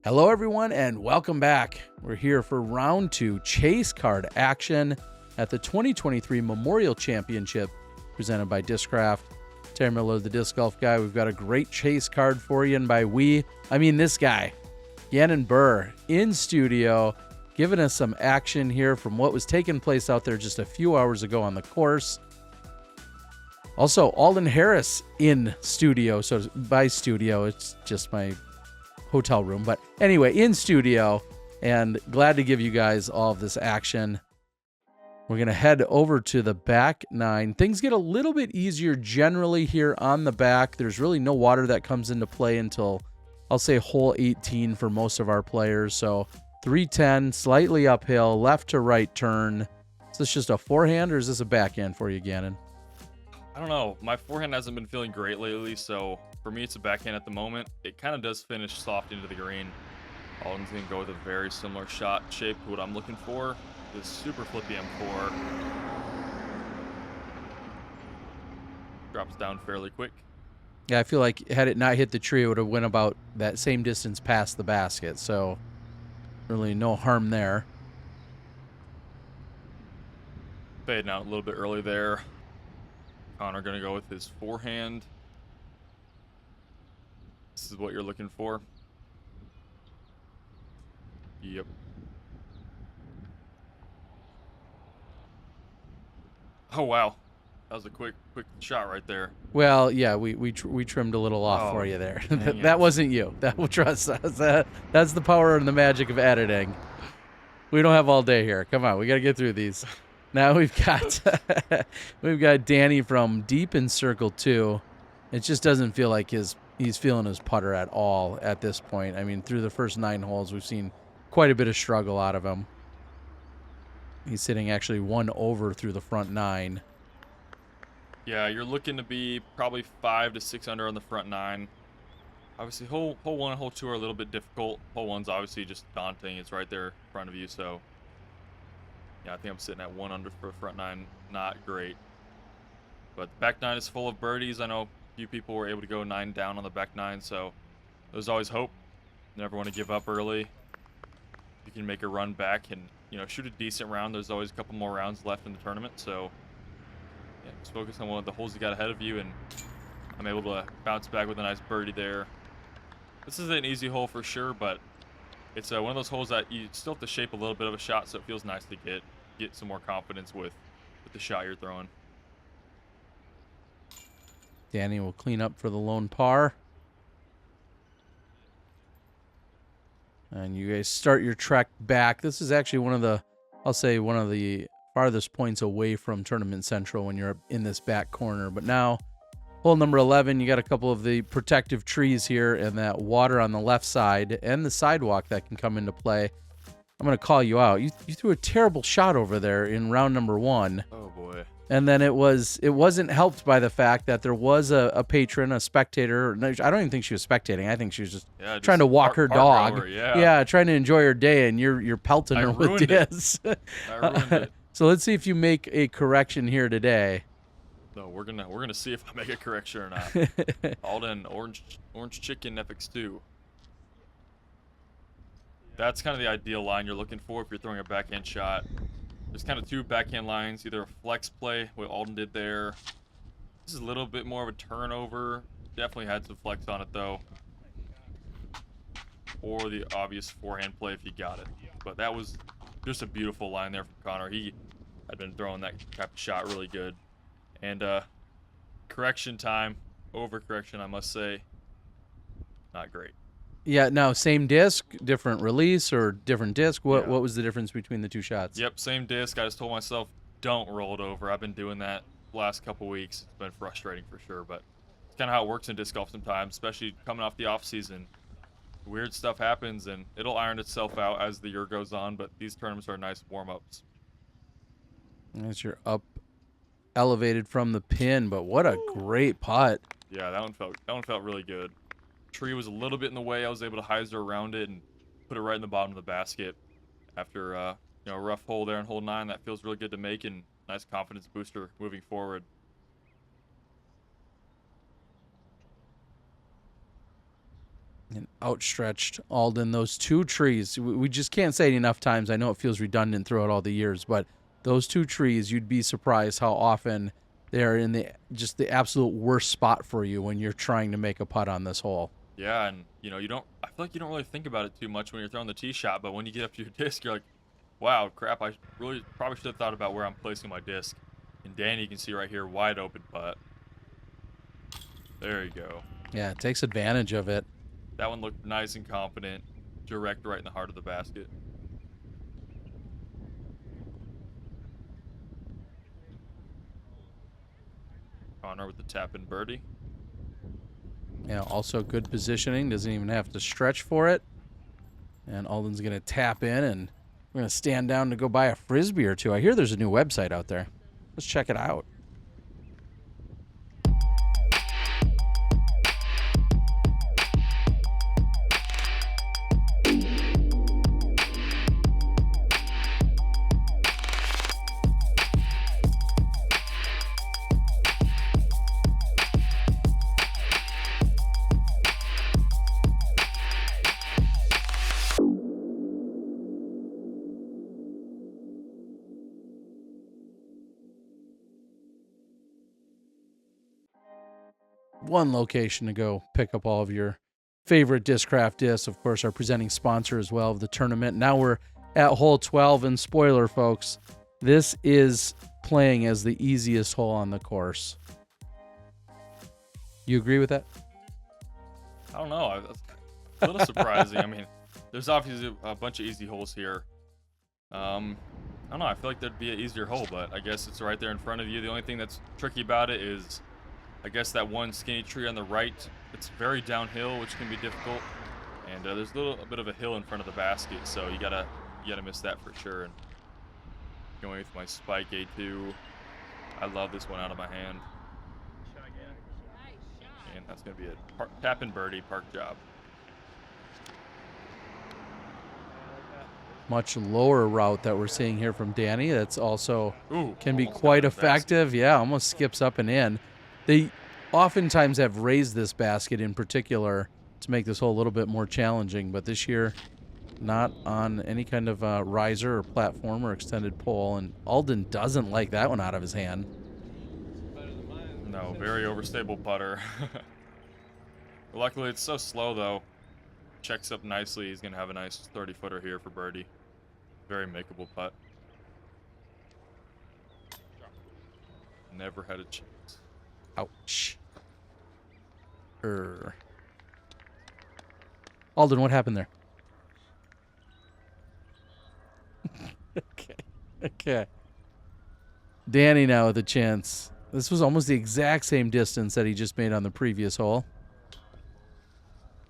Hello everyone and welcome back. We're here for round 2 chase card action at the 2023 Memorial Championship presented by Discraft. Terry Miller, the disc golf guy. We've got a great chase card for you, and by we, I mean this guy, Gannon Buhr, in studio, giving us some action here from what was taking place out there just a few hours ago on the course. Also, Alden Harris in studio. So by studio, it's just my hotel room, but anyway, in studio, and glad to give you guys all of this action. We're going to head over to the back 9. Things get a little bit easier generally here on the back. There's really no water that comes into play until, I'll say, hole 18 for most of our players. So 310, slightly uphill, left to right turn. Is this just a forehand or is this a backhand for you, Gannon? I don't know. My forehand hasn't been feeling great lately, so for me it's a backhand at the moment. It kind of does finish soft into the green. Alden's going to go with a very similar shot shape to what I'm looking for. This super flippy M4. Drops down fairly quick. Yeah, I feel like had it not hit the tree, it would have went about that same distance past the basket, so really no harm there. Fading out a little bit early there. Connor going to go with his forehand. This is what you're looking for. Yep. Oh, wow. That was a quick shot right there. Well, yeah, we trimmed a little off for you there. That wasn't you. That will trust us. That's the power and the magic of editing. We don't have all day here. Come on, we got to get through these. Now we've got Danny from deep in circle 2. It just doesn't feel like he's feeling his putter at all at this point. I mean, through the first 9 holes, we've seen quite a bit of struggle out of him. He's sitting actually 1 over through the front 9. Yeah, you're looking to be probably 5 to 6 under on the front 9. Obviously, hole 1 and hole 2 are a little bit difficult. Hole 1's obviously just daunting. It's right there in front of you, so yeah, I think I'm sitting at 1 under for front 9. Not great. But the back 9 is full of birdies. I know a few people were able to go 9 down on the back 9, so there's always hope. Never want to give up early. You can make a run back and, you know, shoot a decent round. There's always a couple more rounds left in the tournament, so yeah, just focus on one of the holes you got ahead of you, and I'm able to bounce back with a nice birdie there. This is an easy hole for sure, but it's one of those holes that you still have to shape a little bit of a shot, so it feels nice to get some more confidence with the shot you're throwing. Danny will clean up for the lone par. And you guys start your trek back. This is actually one of the farthest points away from Tournament Central when you're in this back corner. But now, hole number 11, you got a couple of the protective trees here and that water on the left side and the sidewalk that can come into play. I'm going to call you out. You threw a terrible shot over there in round number 1. Oh, boy. And then it wasn't helped by the fact that there was a patron, a spectator. I don't even think she was spectating. I think she was just trying to walk her dog. Rower, yeah, trying to enjoy her day, and you're pelting her with this. I ruined it. So let's see if you make a correction here today. No, we're gonna see if I make a correction or not. Alden, orange chicken FX2. That's kind of the ideal line you're looking for if you're throwing a backhand shot. There's kind of 2 backhand lines, either a flex play, what Alden did there. This is a little bit more of a turnover. Definitely had some flex on it, though. Or the obvious forehand play if you got it. But that was just a beautiful line there from Connor. He had been throwing that type of shot really good. And correction time, overcorrection, I must say, not great. Yeah, now same disc, different release, or different disc? What was the difference between the 2 shots? Yep, same disc. I just told myself, don't roll it over. I've been doing that the last couple weeks. It's been frustrating for sure, but it's kind of how it works in disc golf sometimes, especially coming off the off season. Weird stuff happens, and it'll iron itself out as the year goes on, but these tournaments are nice warm-ups. As you're up, elevated from the pin, but what a great putt. Yeah, that one felt really good. Tree was a little bit in the way. I was able to hyzer around it and put it right in the bottom of the basket after a rough hole there in hole 9. That feels really good to make, and nice confidence booster moving forward. And outstretched Alden, those two trees, we just can't say it enough times. I know it feels redundant throughout all the years, but those two trees, you'd be surprised how often they're in the absolute worst spot for you when you're trying to make a putt on this hole. Yeah, and I feel like you don't really think about it too much when you're throwing the tee shot, but when you get up to your disc, you're like, wow, crap, I really probably should have thought about where I'm placing my disc. And Danny, you can see right here, wide open putt. There you go. Yeah, it takes advantage of it. That one looked nice and confident, direct right in the heart of the basket. Connor with the tap-in birdie. Yeah, also good positioning. Doesn't even have to stretch for it. And Alden's going to tap in, and we're going to stand down to go buy a Frisbee or two. I hear there's a new website out there. Let's check it out. One location to go pick up all of your favorite Discraft discs. Of course, our presenting sponsor as well of the tournament. Now we're at hole 12, and spoiler, folks, this is playing as the easiest hole on the course. You agree with that? I don't know. That's a little surprising. I mean, there's obviously a bunch of easy holes here. I don't know. I feel like there'd be an easier hole, but I guess it's right there in front of you. The only thing that's tricky about it is, I guess, that one skinny tree on the right. It's very downhill, which can be difficult, and there's a little bit of a hill in front of the basket, so you gotta miss that for sure. And going with my spike A2, I love this one out of my hand, and that's gonna be a tap and birdie park job. Much lower route that we're seeing here from Danny. That's also can be almost quite got the effective. basket. Yeah, almost skips up and in. They oftentimes have raised this basket in particular to make this hole a little bit more challenging, but this year not on any kind of riser or platform or extended pole, and Alden doesn't like that one out of his hand. No, very overstable putter. Luckily, it's so slow, though. Checks up nicely. He's going to have a nice 30-footer here for birdie. Very makeable putt. Never had a chance. Ouch. Alden, what happened there? Okay. Danny now with a chance. This was almost the exact same distance that he just made on the previous hole.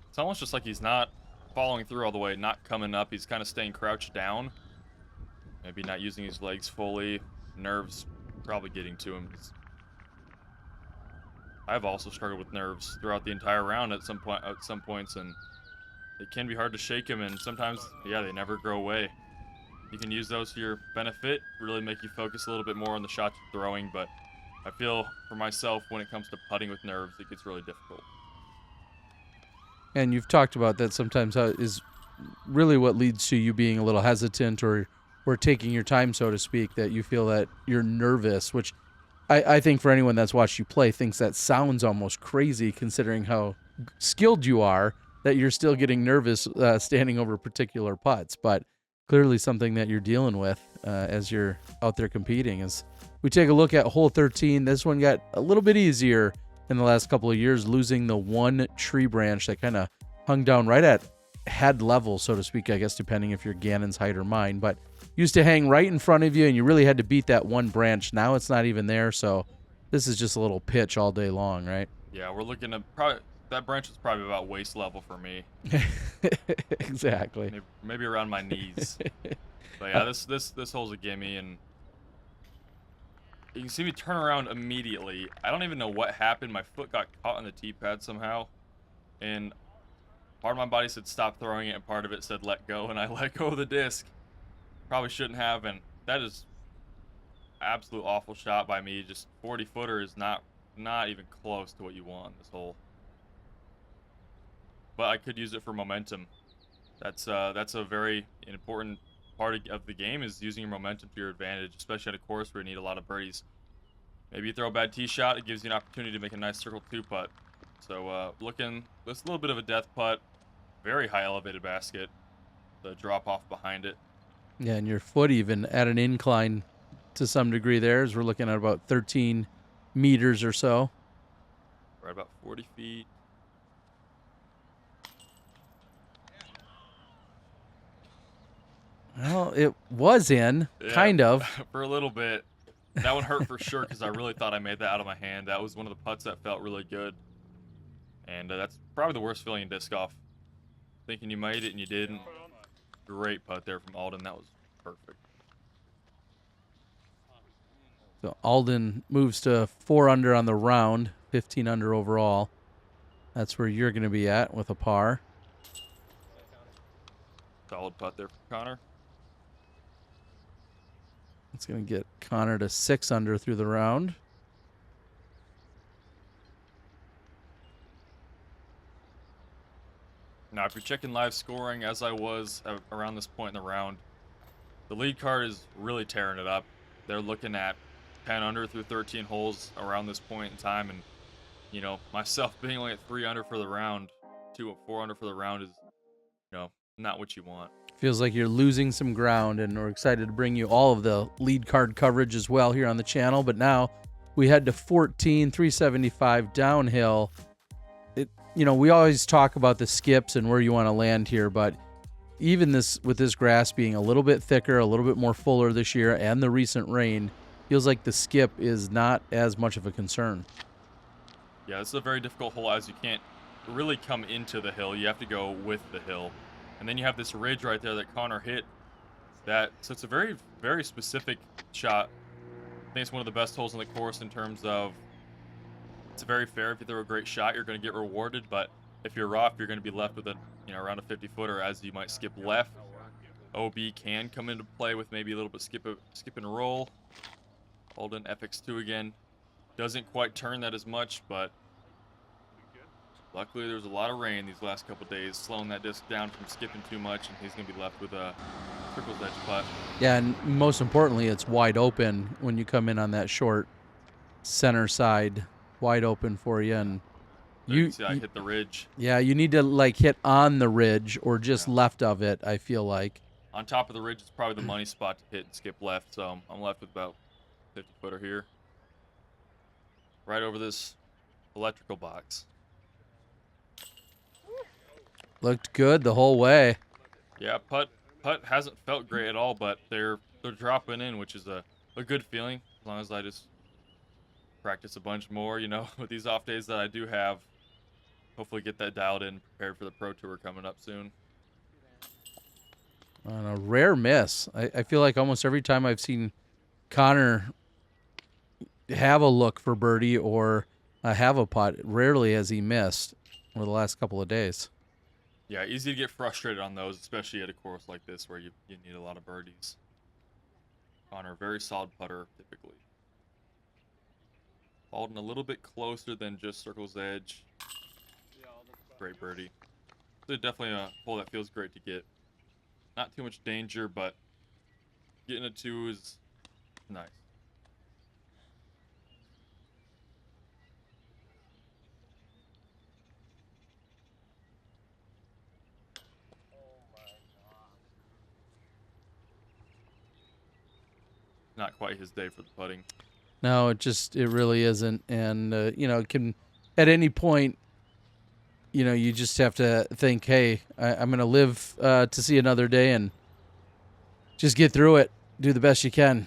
It's almost just like he's not following through all the way, not coming up. He's kind of staying crouched down. Maybe not using his legs fully. Nerves probably getting to him. I've also struggled with nerves throughout the entire round at some points, and it can be hard to shake them, and sometimes, yeah, they never go away. You can use those to your benefit, really make you focus a little bit more on the shots you're throwing, but I feel for myself, when it comes to putting with nerves, it gets really difficult. And you've talked about that sometimes is really what leads to you being a little hesitant or taking your time, so to speak, that you feel that you're nervous, which I think for anyone that's watched you play thinks that sounds almost crazy considering how skilled you are, that you're still getting nervous standing over particular putts. But clearly something that you're dealing with as you're out there competing. As we take a look at hole 13, this one got a little bit easier in the last couple of years, losing the one tree branch that kind of hung down right at head level, so to speak, I guess, depending if you're Gannon's height or mine, but used to hang right in front of you, and you really had to beat that one branch. Now it's not even there, so this is just a little pitch all day long, right? Yeah, we're looking at that branch is probably about waist level for me. Exactly. Maybe around my knees. But yeah, this hole's a gimme, and you can see me turn around immediately. I don't even know what happened. My foot got caught on the tee pad somehow, and part of my body said stop throwing it, and part of it said let go, and I let go of the disc. Probably shouldn't have, and that is absolute awful shot by me. Just 40-footer is not even close to what you want in this hole. but I could use it for momentum. That's a very important part of the game, is using your momentum to your advantage, especially at a course where you need a lot of birdies. Maybe you throw a bad tee shot, it gives you an opportunity to make a nice circle 2 putt. So looking, this a little bit of a death putt, very high elevated basket, the drop off behind it. Yeah, and your foot even at an incline to some degree there, as we're looking at about 13 meters or so. Right about 40 feet. Well, it was in, kind of. For a little bit. That one hurt for sure, because I really thought I made that out of my hand. That was one of the putts that felt really good. And that's probably the worst feeling in disc golf. Thinking you made it and you didn't. Great putt there from Alden. That was perfect. So Alden moves to 4 under on the round, 15 under overall. That's where you're going to be at with a par. Solid putt there for Connor. It's going to get Connor to 6 under through the round. Now, if you're checking live scoring, as I was around this point in the round, the lead card is really tearing it up. They're looking at 10 under through 13 holes around this point in time, and you know, myself being only at 3 under for the round, 4 under for the round is, you know, not what you want. Feels like you're losing some ground, and we're excited to bring you all of the lead card coverage as well here on the channel. But now we head to 14, 375 downhill. You know, we always talk about the skips and where you want to land here, but even with this grass being a little bit thicker, a little bit more fuller this year, and the recent rain, feels like the skip is not as much of a concern. Yeah, this is a very difficult hole, as you can't really come into the hill. You have to go with the hill. And then you have this ridge right there that Connor hit. So it's a very, very specific shot. I think it's one of the best holes in the course in terms of, it's very fair. If you throw a great shot, you're going to get rewarded. But if you're rough, you're going to be left with around a 50-footer, as you might skip left. OB can come into play with maybe a little bit skip and roll. Alden FX2 again. Doesn't quite turn that as much, but luckily there was a lot of rain these last couple days, slowing that disc down from skipping too much, and he's going to be left with a trickles edge putt. Yeah, and most importantly, it's wide open when you come in on that short center side, wide open for you. And you see I hit the ridge. Yeah, you need to like hit on the ridge or just left of it, I feel like. On top of the ridge is probably the money spot to hit and skip left, so I'm left with about 50-footer here. Right over this electrical box. Looked good the whole way. Yeah, putt hasn't felt great at all, but they're dropping in, which is a good feeling, as long as I just practice a bunch more, you know, with these off days that I do have. Hopefully get that dialed in, prepared for the Pro Tour coming up soon. On a rare miss. I feel like almost every time I've seen Connor have a look for birdie or have a putt, rarely has he missed over the last couple of days. Yeah, easy to get frustrated on those, especially at a course like this where you need a lot of birdies. Connor, very solid putter, typically. Alden a little bit closer than just circle's edge. Great birdie. So definitely a hole that feels great to get. Not too much danger, but getting a 2 is nice. Not quite his day for the putting. No, it really isn't. And, you know, it can, at any point, you know, you just have to think, hey, I'm going to live to see another day and just get through it. Do the best you can.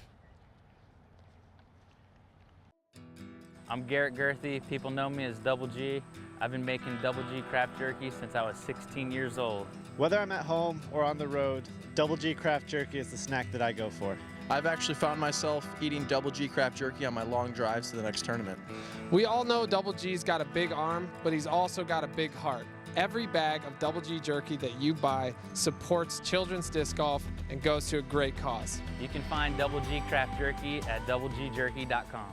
I'm Garrett Gerthy. People know me as Double G. I've been making Double G craft jerky since I was 16 years old. Whether I'm at home or on the road, Double G craft jerky is the snack that I go for. I've actually found myself eating Double G craft jerky on my long drives to the next tournament. We all know Double G's got a big arm, but he's also got a big heart. Every bag of Double G jerky that you buy supports children's disc golf and goes to a great cause. You can find Double G craft jerky at doublegjerky.com.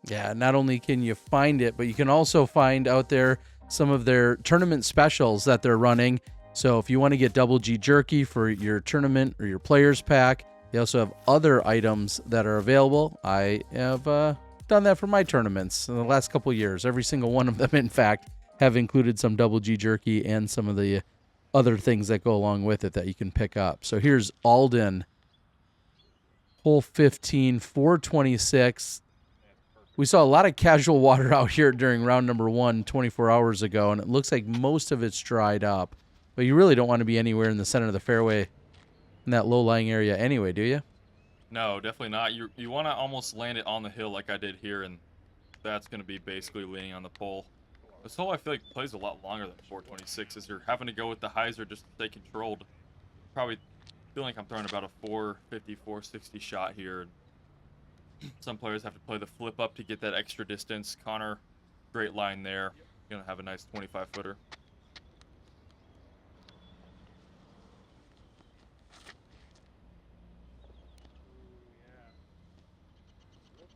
Yeah, not only can you find it, but you can also find out there some of their tournament specials that they're running. So if you want to get Double G jerky for your tournament or your players pack, they also have other items that are available. I have done that for my tournaments in the last couple of years. Every single one of them, in fact, have included some Double G jerky and some of the other things that go along with it that you can pick up. So here's Alden, hole 15, 426. We saw a lot of casual water out here during round number 1 24 hours ago, and it looks like most of it's dried up. But you really don't want to be anywhere in the center of the fairway in that low-lying area anyway, do you? No, definitely not. You want to almost land it on the hill like I did here, and that's going to be basically leaning on the pole. This hole I feel like plays a lot longer than 426 as you're having to go with the hyzer just to stay controlled. Probably feel like I'm throwing about a 450, 460 shot here. Some players have to play the flip up to get that extra distance. Connor, great line there. Going to have a nice 25-footer.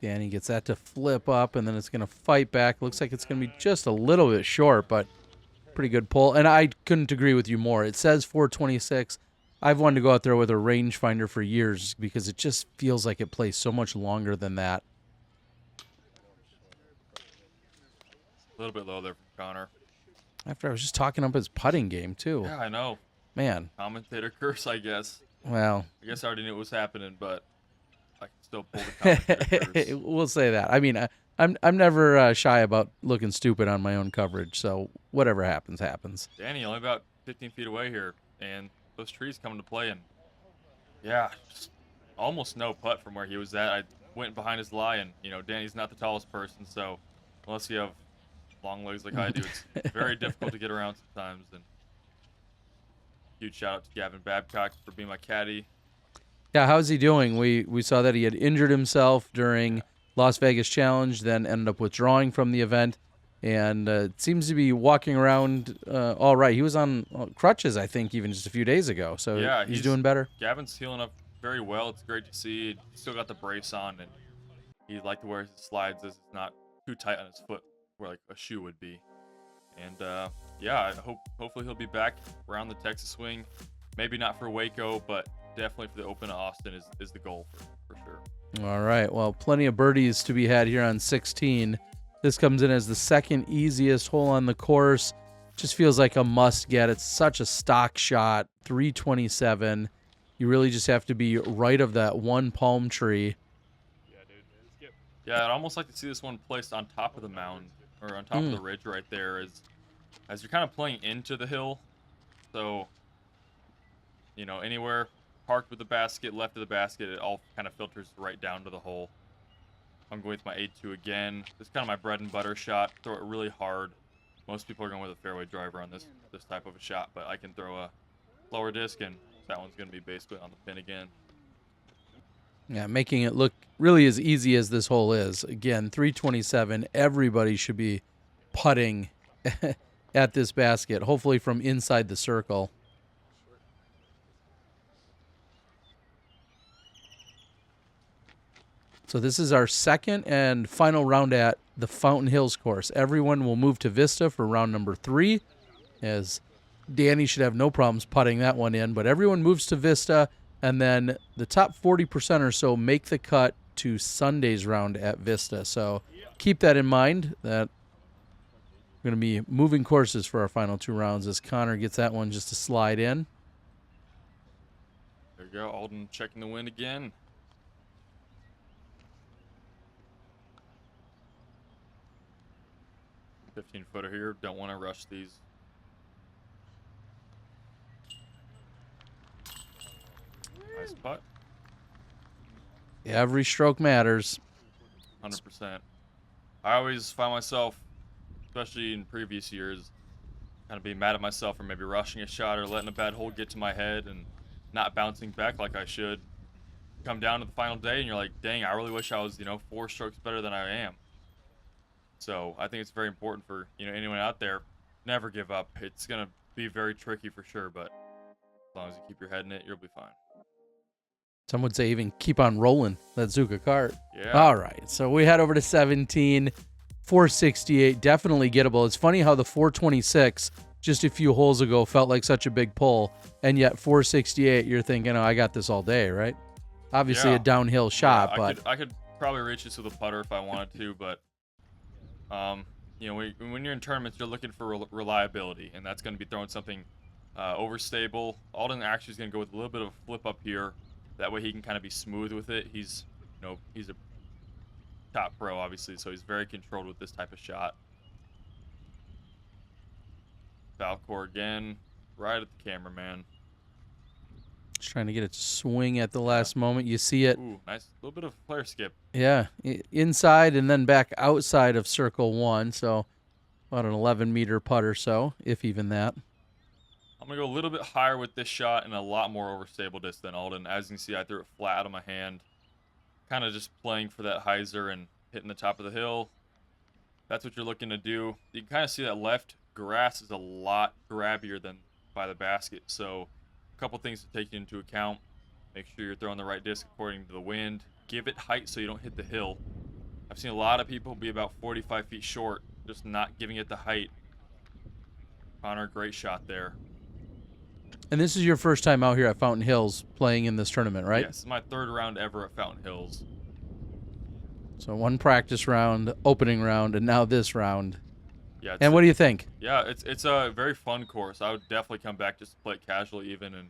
Danny gets that to flip up, and then it's going to fight back. Looks like it's going to be just a little bit short, but pretty good pull. And I couldn't agree with you more. It says 426. I've wanted to go out there with a rangefinder for years because it just feels like it plays so much longer than that. A little bit low there from Connor. After I was just talking up his putting game, too. Yeah, I know. Man. Commentator curse, I guess. Well. I guess I already knew it was happening, but I can still pull the commentator curse. We'll say that. I mean, I'm never shy about looking stupid on my own coverage, so whatever happens, happens. Danny, only about 15 feet away here, and those trees come into play, and yeah, just almost no putt from where he was at. I went behind his lie, and, you know, Danny's not the tallest person, so unless you have long legs like I do, it's very difficult to get around sometimes. And huge shout out to Gavin Babcock for being my caddy. Yeah, how's he doing? We saw that he had injured himself during Las Vegas Challenge, then ended up withdrawing from the event, and seems to be walking around all right. He was on crutches, I think, even just a few days ago, so yeah, he's doing better. Gavin's healing up very well. It's great to see. He's still got the brace on, and he liked to wear his slides as it's not too tight on his foot where like a shoe would be. And yeah, hopefully he'll be back around the Texas swing. Maybe not for Waco, but definitely for the Open of Austin is the goal for sure. All right, well, plenty of birdies to be had here on 16. This comes in as the second easiest hole on the course. Just feels like a must get. It's such a stock shot, 327. You really just have to be right of that one palm tree. Yeah, I'd almost like to see this one placed on top of the mound or on top of the ridge right there as you're kind of playing into the hill. So, you know, anywhere parked with the basket, left of the basket, it all kind of filters right down to the hole. I'm going with my 8-2 again. This is kind of my bread and butter shot. Throw it really hard. Most people are going with a fairway driver on this type of a shot, but I can throw a lower disc, and that one's going to be basically on the pin again. Yeah, making it look really as easy as this hole is. Again, 327. Everybody should be putting at this basket, hopefully from inside the circle. So this is our second and final round at the Fountain Hills course. Everyone will move to Vista for round number 3, as Danny should have no problems putting that one in. But everyone moves to Vista, and then the top 40% or so make the cut to Sunday's round at Vista. So keep that in mind, that we're going to be moving courses for our final 2 rounds as Connor gets that one just to slide in. There you go, Alden checking the wind again. 15-footer here. Don't want to rush these. Nice putt. Every stroke matters. 100%. I always find myself, especially in previous years, kind of being mad at myself for maybe rushing a shot or letting a bad hole get to my head and not bouncing back like I should. Come down to the final day and you're like, dang, I really wish I was, 4 strokes better than I am. So I think it's very important for, anyone out there, never give up. It's going to be very tricky for sure, but as long as you keep your head in it, you'll be fine. Some would say even keep on rolling that Zuka cart. Yeah. All right, so we head over to 17. 468, definitely gettable. It's funny how the 426 just a few holes ago felt like such a big pull, and yet 468, you're thinking, oh, I got this all day, right? Obviously Yeah. a downhill shot, Yeah, but I could probably reach this with a putter if I wanted to, but you know, when you're in tournaments, you're looking for reliability, and that's going to be throwing something overstable. Alden actually is going to go with a little bit of a flip up here. That way he can kind of be smooth with it. He's a top pro, obviously, so he's very controlled with this type of shot. Valcor again, right at the cameraman. just trying to get it to swing at the last moment. You see it. Ooh, nice. A little bit of flare skip. Yeah, inside and then back outside of circle 1, so about an 11-meter putt or so, if even that. I'm going to go a little bit higher with this shot and a lot more overstable disc than Alden. As you can see, I threw it flat out of my hand. Kind of just playing for that hyzer and hitting the top of the hill. That's what you're looking to do. You can kind of see that left grass is a lot grabbier than by the basket. So a couple things to take into account. Make sure you're throwing the right disc according to the wind. Give it height so you don't hit the hill. I've seen a lot of people be about 45 feet short, just not giving it the height. Connor, great shot there. And this is your first time out here at Fountain Hills playing in this tournament, right? Yes, my 3rd round ever at Fountain Hills. So one practice round, opening round, and now this round. Yeah. And what do you think? Yeah, it's a very fun course. I would definitely come back just to play it casually even, and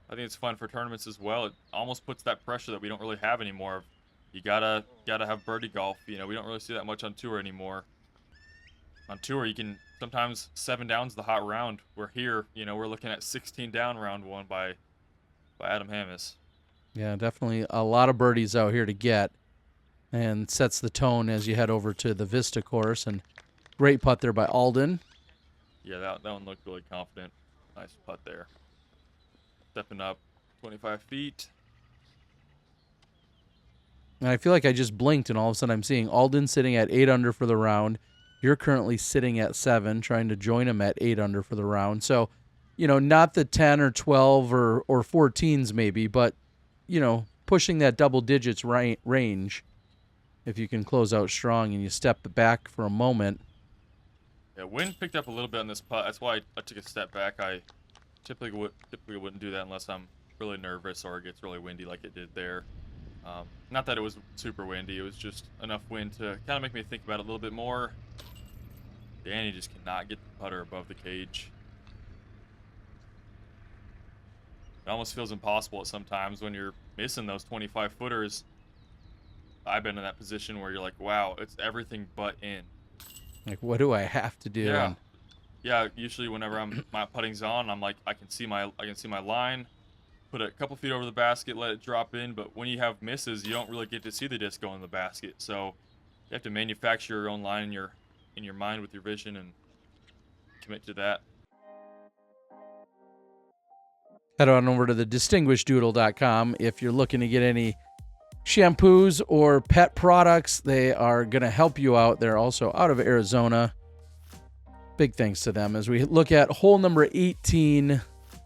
I think it's fun for tournaments as well. It almost puts that pressure that we don't really have anymore. You gotta have birdie golf. You know, we don't really see that much on tour anymore. On tour, you can sometimes 7 down's the hot round. We're here, you know, we're looking at 16 down round 1 by Adam Hammis. Yeah, definitely a lot of birdies out here to get, and sets the tone as you head over to the Vista course. And great putt there by Alden. Yeah, that one looked really confident. Nice putt there. Stepping up 25 feet. And I feel like I just blinked, and all of a sudden I'm seeing Alden sitting at 8 under for the round. You're currently sitting at 7, trying to join him at 8 under for the round. So, you know, not the 10 or 12 or 14s maybe, but, you know, pushing that double digits range. If you can close out strong and you step back for a moment. Yeah, wind picked up a little bit on this putt. That's why I took a step back. I typically wouldn't do that unless I'm really nervous or it gets really windy like it did there. Not that it was super windy. It was just enough wind to kind of make me think about it a little bit more. Danny just cannot get the putter above the cage. It almost feels impossible at sometimes when you're missing those 25 footers. I've been in that position where you're like, wow, it's everything but in. Like, what do I have to do? Yeah. Yeah, usually whenever my putting's on, I'm like, I can see my line, put it a couple feet over the basket, let it drop in. But when you have misses, you don't really get to see the disc go in the basket. So you have to manufacture your own line in your mind with your vision and commit to that. Head on over to the distinguisheddoodle.com if you're looking to get any shampoos or pet products. They are going to help you out. They're also out of Arizona. Big thanks to them as we look at hole number 18,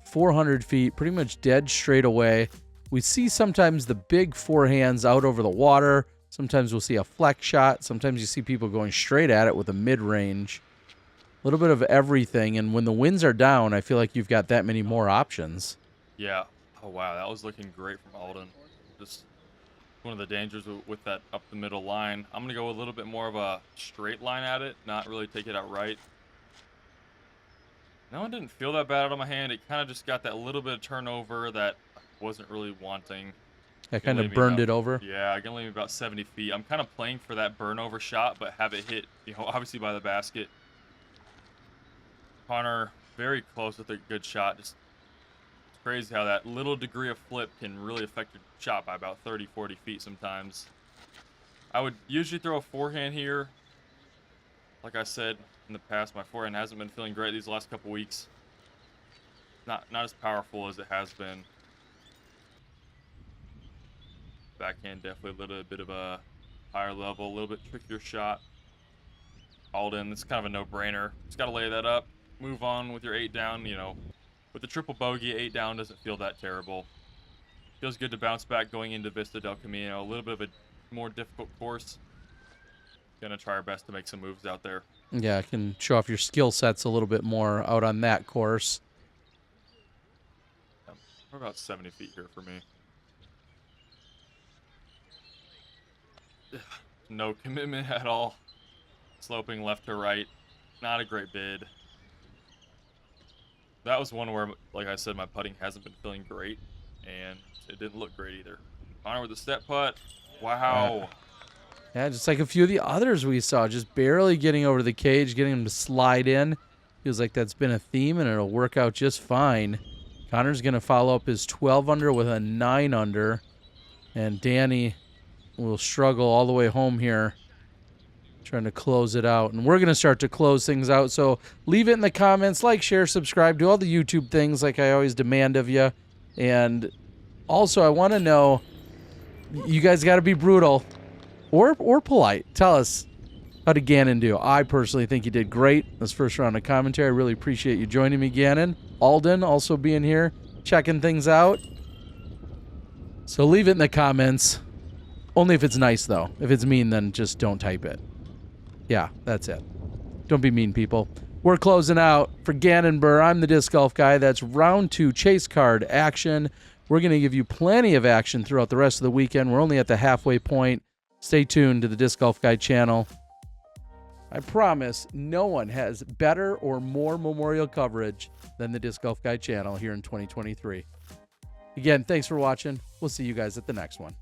400 feet, pretty much dead straight away. We see sometimes the big forehands out over the water. Sometimes we'll see a flex shot. Sometimes you see people going straight at it with a mid-range. A little bit of everything. And when the winds are down, I feel like you've got that many more options. Yeah. Oh, wow. That was looking great from Alden. Just one of the dangers with that up the middle line. I'm going to go a little bit more of a straight line at it, not really take it out right. No, it didn't feel that bad out of my hand. It kind of just got that little bit of turnover that I wasn't really wanting. That kind of burned it over. Yeah, I can leave me about 70 feet. I'm kind of playing for that burn over shot, but have it hit, you know, obviously by the basket. Connor, very close with a good shot. Just it's crazy how that little degree of flip can really affect your shot by about 30, 40 feet sometimes. I would usually throw a forehand here. Like I said in the past, my forehand hasn't been feeling great these last couple weeks. Not as powerful as it has been. Backhand definitely a little bit of a higher level, a little bit trickier shot. Alden, it's kind of a no-brainer. Just got to lay that up, move on with your 8 down. You know, with the triple bogey, 8 down doesn't feel that terrible. Feels good to bounce back going into Vista del Camino. A little bit of a more difficult course. Gonna try our best to make some moves out there. Yeah, I can show off your skill sets a little bit more out on that course. We're about 70 feet here for me. No commitment at all. Sloping left to right. Not a great bid. That was one where, like I said, my putting hasn't been feeling great, and it didn't look great either. Connor with the step putt. Wow. Yeah, just like a few of the others we saw, just barely getting over the cage, getting him to slide in. Feels like that's been a theme, and it'll work out just fine. Connor's going to follow up his 12 under with a 9 under, and Danny will struggle all the way home here, trying to close it out. And we're going to start to close things out, so leave it in the comments, like, share, subscribe, do all the YouTube things like I always demand of you. And also, I want to know, you guys got to be brutal or polite. Tell us, how did Gannon do? I personally think he did great this first round of commentary. I really appreciate you joining me, Gannon. Alden also being here, checking things out. So leave it in the comments. Only if it's nice, though. If it's mean, then just don't type it. Yeah, that's it. Don't be mean, people. We're closing out. For Gannon Buhr, I'm the Disc Golf Guy. That's round 2 chase card action. We're going to give you plenty of action throughout the rest of the weekend. We're only at the halfway point. Stay tuned to the Disc Golf Guy channel. I promise no one has better or more Memorial coverage than the Disc Golf Guy channel here in 2023. Again, thanks for watching. We'll see you guys at the next one.